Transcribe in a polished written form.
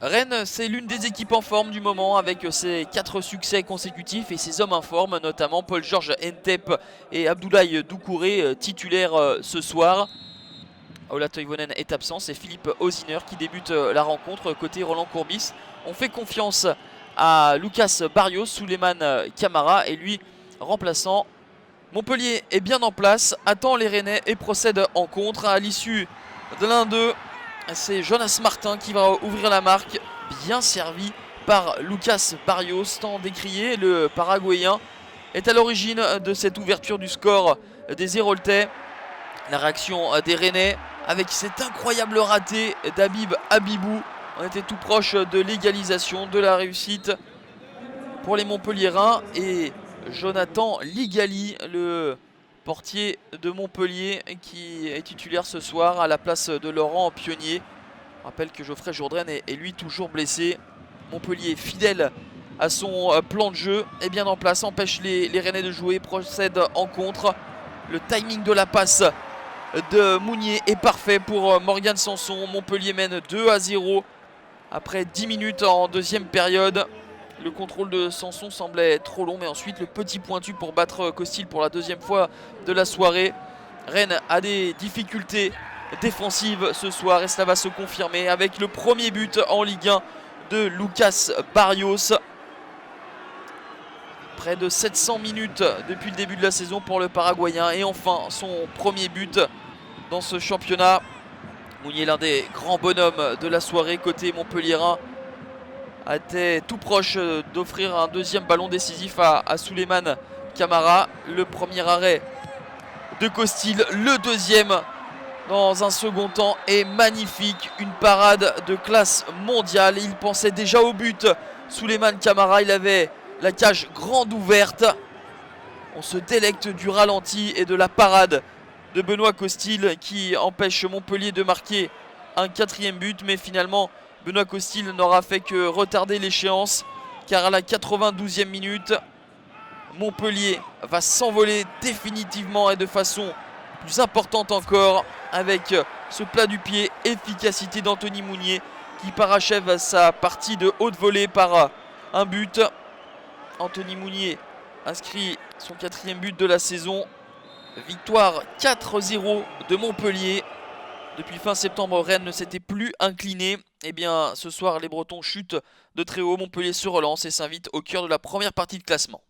Rennes, c'est l'une des équipes en forme du moment avec ses 4 succès consécutifs et ses hommes en forme, notamment Paul-Georges Ntep et Abdoulaye Doucouré, titulaires ce soir. Ola Toivonen est absent, c'est Philippe Oziner qui débute la rencontre côté Roland Courbis. On fait confiance à Lucas Barrios, Souleymane Camara et lui remplaçant. Montpellier est bien en place, attend les Rennais et procède en contre. À l'issue de l'un d'eux, c'est Jonas Martin qui va ouvrir la marque, bien servi par Lucas Barrios, tant décrié. Le Paraguayen est à l'origine de cette ouverture du score des Héroltais. La réaction des Rennais avec cet incroyable raté d'Habib Habibou. On était tout proche de l'égalisation, de la réussite pour les Montpelliérains. Et Jonathan Ligali, le portier de Montpellier, qui est titulaire ce soir à la place de Laurent Pionnier. Je rappelle que Geoffrey Jourdain est lui toujours blessé. Montpellier fidèle à son plan de jeu est bien en place, empêche les Rennais de jouer, procède en contre. Le timing de la passe de Mounier est parfait pour Morgan Sanson. Montpellier mène 2-0 après 10 minutes en deuxième période. Le contrôle de Sanson semblait trop long, mais ensuite le petit pointu pour battre Costil pour la deuxième fois de la soirée. Rennes a des difficultés défensives ce soir et cela va se confirmer avec le premier but en Ligue 1 de Lucas Barrios. Près de 700 minutes depuis le début de la saison pour le Paraguayen et enfin son premier but dans ce championnat. Mounier, l'un des grands bonhommes de la soirée côté montpelliérain, était tout proche d'offrir un deuxième ballon décisif à Souleymane Camara. Le premier arrêt de Costil, le deuxième dans un second temps est magnifique. Une parade de classe mondiale. Il pensait déjà au but. Souleymane Camara, il avait la cage grande ouverte. On se délecte du ralenti et de la parade de Benoît Costil qui empêche Montpellier de marquer un quatrième but. Mais finalement, Benoît Costil n'aura fait que retarder l'échéance car à la 92e minute, Montpellier va s'envoler définitivement et de façon plus importante encore avec ce plat du pied, efficacité d'Anthony Mounier qui parachève sa partie de haute volée par un but. Anthony Mounier inscrit son quatrième but de la saison. Victoire 4-0 de Montpellier. Depuis fin septembre, Rennes ne s'était plus incliné. Et bien ce soir, les Bretons chutent de très haut. Montpellier se relance et s'invite au cœur de la première partie de classement.